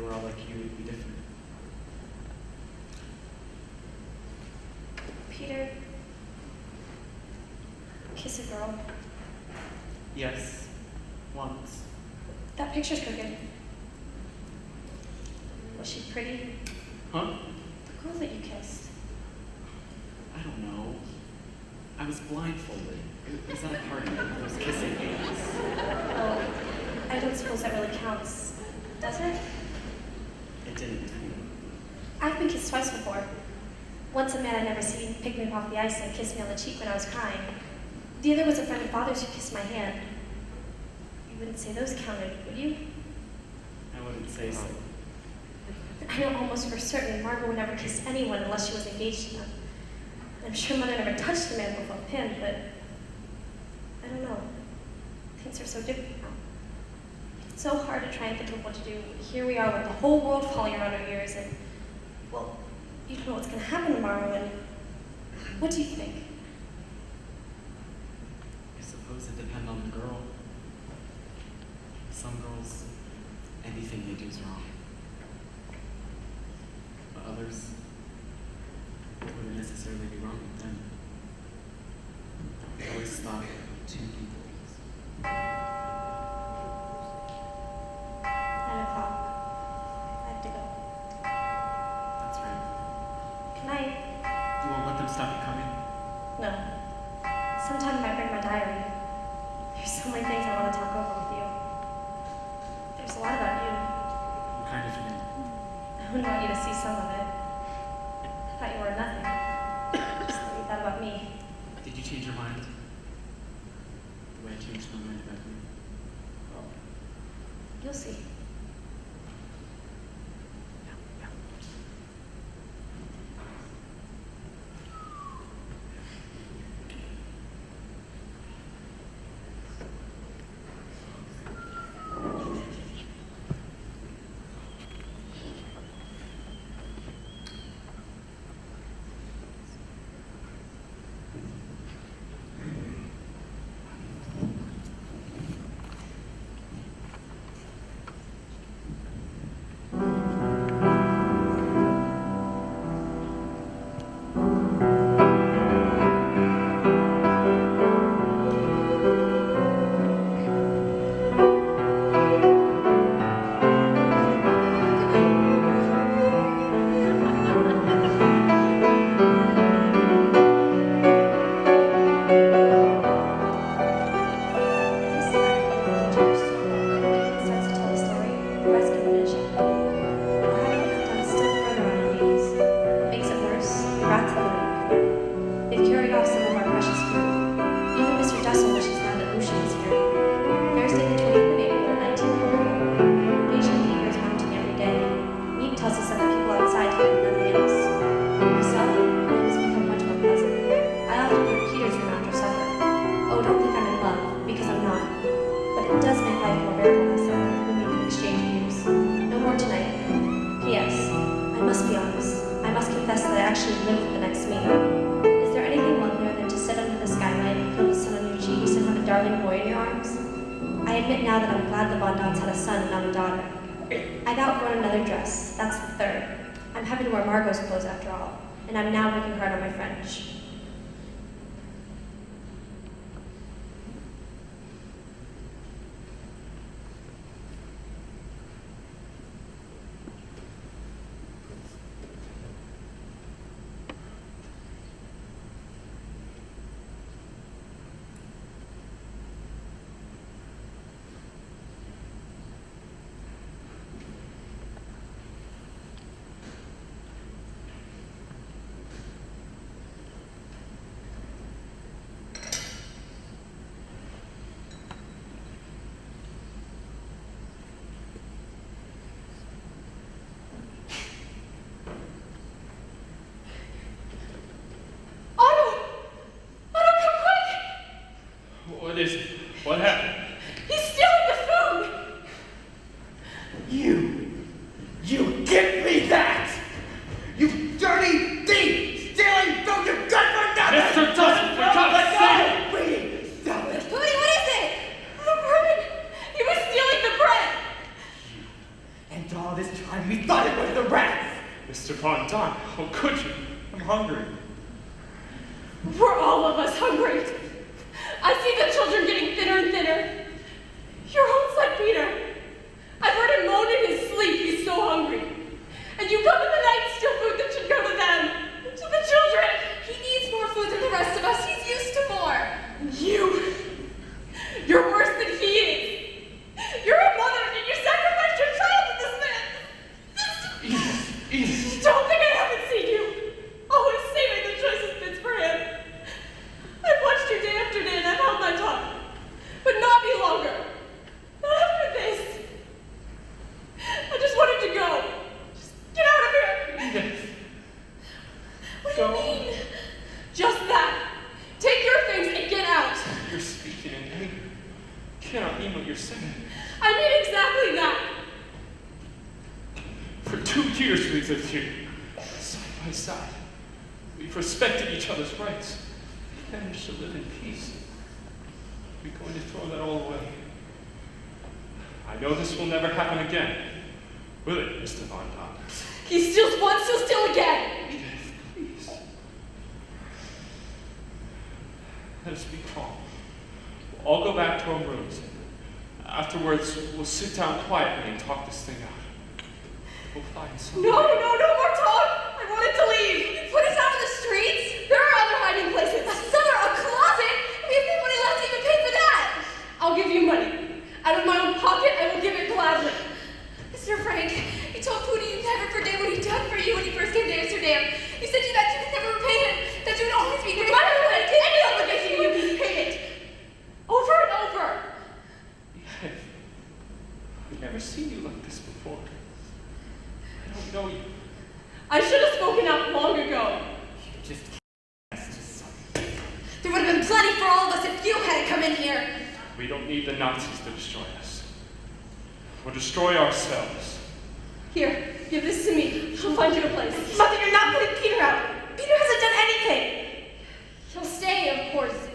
were all like you, it'd be different. Peter, kiss a girl. Yes, once. That picture's crooked. Was she pretty? Huh? The girl that you kissed. I don't know. I was blindfolded. It was at a party, those kissing games. Well, I don't suppose that really counts, does it? It didn't with me. I've been kissed twice before. Once a man I'd never seen picked me up off the ice and kissed me on the cheek when I was crying. The other was a friend of father's who kissed my hand. You wouldn't say those counted, would you? I wouldn't say so. I know almost for certain Margot would never kiss anyone unless she was engaged to them. I'm sure Mother never touched a man before a pin, but I don't know. Things are so different now. It's so hard to try and think of what to do. Here we are with the whole world falling around our ears, and, well, you don't know what's going to happen tomorrow, and what do you think? I suppose it depends on the girl. Some girls, anything they do is wrong. But others, it wouldn't necessarily be wrong with them. I always thought two people. 9 o'clock. I have to go. That's right. Good night. You won't let them stop you coming? No. Sometime I might bring my diary. There's so many things I want to talk over with you. There's a lot about you. What kind of thing? I wouldn't want you to see some of it. I thought you were nothing. Just that you thought about me. Did you change your mind? The way I changed my mind about you? Well, you'll see. Margot's clothes after all, and I'm now working hard on my French. What is it? What happened? He's stealing the food! You give me that! You dirty thief! Stealing food, you good for nothing! Mr. Dawson, for God's sake! Wait, stop it! What is it? Oh, Herman, he was stealing the bread! And all this time Mr. Von Don, how could you? I'm hungry. We're all of us hungry. I see the children getting thinner and thinner. Your home's like Peter. I've heard him moan in his sleep. He's so hungry. And you come in the night and steal food that should go to them, to the children. He needs more food than the rest of us. He's used to more. You're worse than he is. You're a mother and you sacrificed your child to this man. Edith. Don't think I haven't seen you. Always saving the choicest bits for him. I've watched you day after day and I've held my tongue. But not any longer. Not after this. I just wanted to go. Just get out of here. Edith. What do you mean? Just that. Take your things and get out. You're speaking in anger. You cannot mean what you're saying. I mean exactly that. For 2 years we've lived here, side by side. We've respected each other's rights. We managed to live in peace. We're going to throw that all away. I know this will never happen again. Will it, Mr. Von Don? He steals once, he'll steal again. Edith, please. Let us be calm. We'll all go back to our rooms. Afterwards, we'll sit down quietly and talk this thing out. We'll find some. No more talk. I wanted to leave. Put us out in the streets? There are other hiding places. A cellar, a closet? We have no money left to even pay for that. I'll give you money. Out of my own pocket, I will give it gladly. Mr. Frank, you told Pooty you'd never forget what he done for you when he first came to Amsterdam. You said that you could never repay him, that you would always be grateful. If I ever had any obligation to you, you paid it. Over and over. Edith, I've never seen you like this before. I don't know you. I should have spoken out long ago. Just There would have been plenty for all of us if you hadn't come in here. We don't need the Nazis to destroy us. We'll destroy ourselves. Here, give this to me. She'll find you a place. Mother, you're not putting Peter out. Peter hasn't done anything. He'll stay, of course.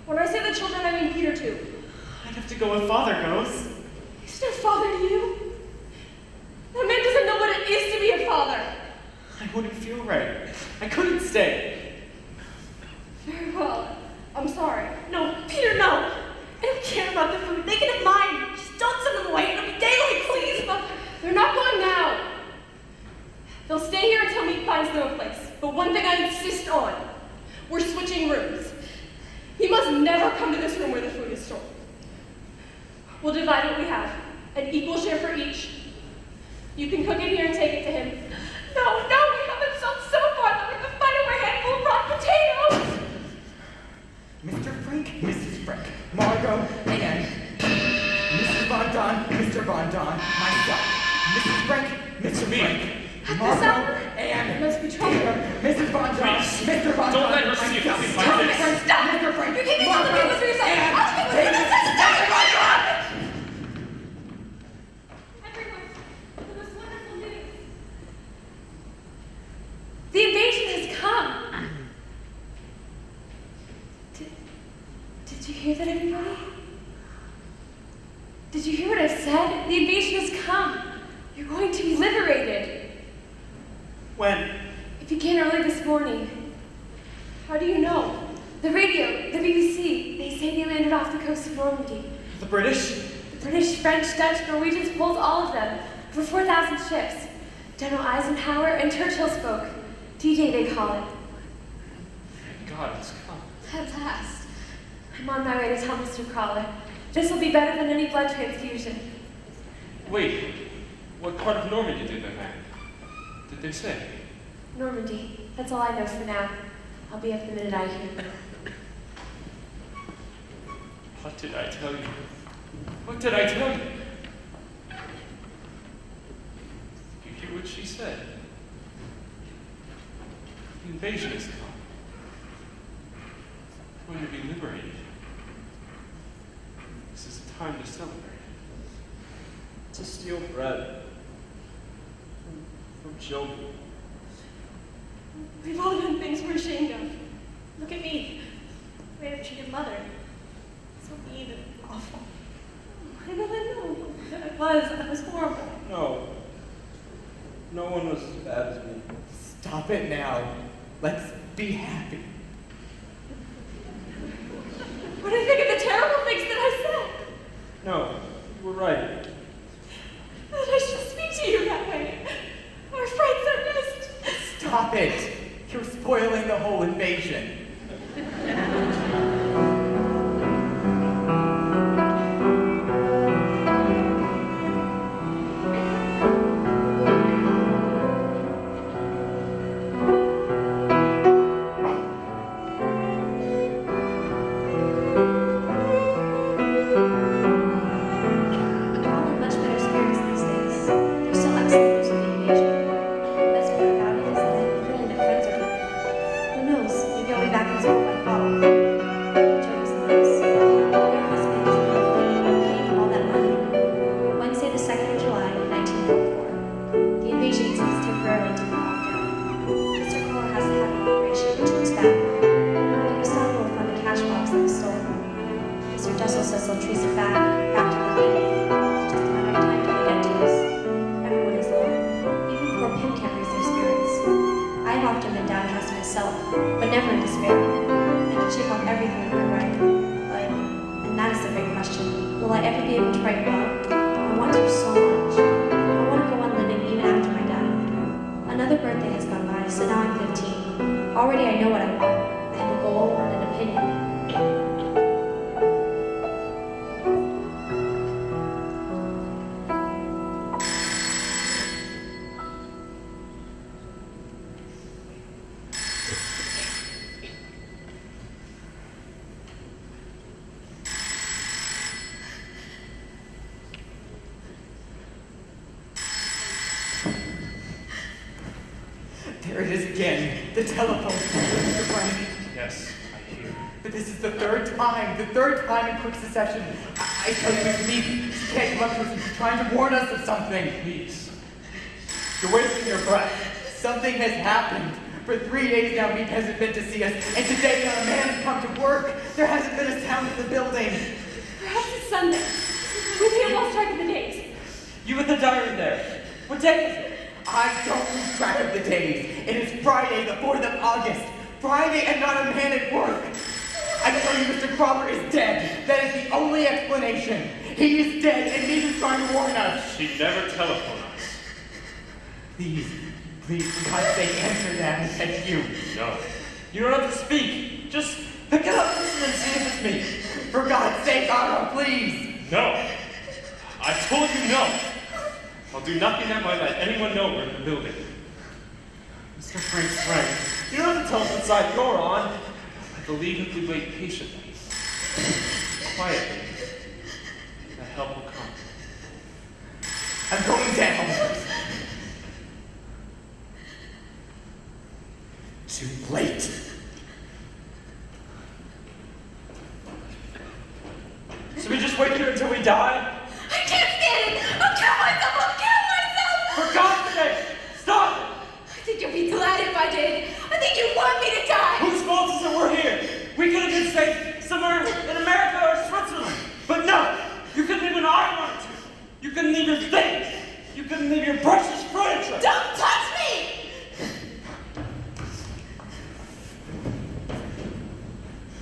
When I say the children, I mean Peter too. I'd have to go where father goes. He's no father to you. That man doesn't know what it is to be a father. I wouldn't feel right. I couldn't stay. Very well. I'm sorry. No, Peter, no. I don't care about the food. They can have mine. Just don't send them away. It'll be daylight, please. But they're not going now. They'll stay here until Meat finds them a place. But one thing I insist on. We're switching rooms. He must never come to this room where the food is stored. We'll divide what we have. An equal share for each. You can cook it here and take it to him. No, we haven't sold so far that we can find over a handful of raw potatoes. Mr. Frank, Mrs. Frank, Margot, and Mrs. Von Don, Mr. Von Don, myself. Mrs. Frank, Mr. Frank, Margot, and Must be trouble. Mrs. Von Don, Please, Mr. Von don't Don, let her see you myself. think like this. Stop! Mr. Frank, You can't make all the Margot, papers for yourself. and I'll speak with David. you. Mr. Von Don! Everyone, for this wonderful news. The invasion has come. Did you hear that, everybody? Did you hear what I've said? The invasion has come. You're going to be liberated. When? It began early this morning. How do you know? The radio, the BBC, they say they landed off the coast of Normandy. The British? The British, French, Dutch, Norwegians, Poles, all of them. Over 4,000 ships. General Eisenhower and Churchill spoke. D-Day, they call it. Thank God it's come. At last. I'm on my way to tell Mr. Crawler. This will be better than any blood transfusion. Wait, what part of Normandy did they land? Did they say? Normandy. That's all I know for now. I'll be up the minute I hear. What did I tell you? What did I tell you? You hear what she said? The invasion has come. We're going to be liberated. This is a time to celebrate. To steal bread from children. We've all done things we're ashamed of. Look at me. The way I've treated Mother. So mean and awful. I know. I was horrible. No. No one was as bad as me. Stop it now. Let's be happy. What do you think of the terrible things that I said? No, you were right. That I should speak to you that way. Our friends are missed. Stop it. You're spoiling the whole invasion. They're all in much better spirits these days. They're still excellent news of the invasion. The best part about it is that I have a feeling that friends are coming. Who knows? Maybe I'll be back in school by fall. The joke is this. Their husbands have been paying all that money. Wednesday, the 2nd of July, 1944. The invasion seems temporarily to be locked down. Mr. Kohler has to have an operation which looks bad. The Gestapo will find the cash box that was stolen. Mr. Dussel says they'll trace it back to the thief. It's just a matter of time till they get to us. Everyone is low. Even poor Pim can't raise their spirits. I have often been downcast myself, but never in despair. I can shake off everything in my writing. But, and that is the great question, will I ever be able to write well? I want to so much. I want to go on living even after my death. Another birthday has gone by, so now I'm 15. Already I know what I want. I have a goal and an opinion. There it is again. The telephone, Mr. Frank. Yes, I hear. But this is the third time in quick succession. I tell you, Miss Meek, she can't come up to us and she's trying to warn us of something. Please. You're wasting your breath. Something has happened. For 3 days now, Meek hasn't been to see us, and today not a man has come to work. There hasn't been a sound in the building. Perhaps it's Sunday. We may have lost track of the days. You with the diary there. What day is it? I don't lose track of the days. It is Friday, the 4th of August. Friday and not a man at work. I tell you, Mr. Crawford is dead. That is the only explanation. He is dead, and Meek is trying to warn us. She never telephoned us. Please, for God's sake, answer that. That's you. No. You don't have to speak. Just pick it up, listen, and see if it's me. For God's sake, Arnold, please. No. I told you no. I'll do nothing that might let anyone know we're in the building. Mr. Frank's right. You don't have to tell us what side you're on. I believe if we wait patiently, quietly, that help will come. I'm going down. Too late. So we just wait here until we die? I can't stand it! I'll kill myself! I'll kill myself! For God's sake, stop it! I think you'll be glad if I did. I think you want me to die! Whose fault is it we're here? We could have been safe somewhere in America or Switzerland. But no, you couldn't even I wanted to. You couldn't even think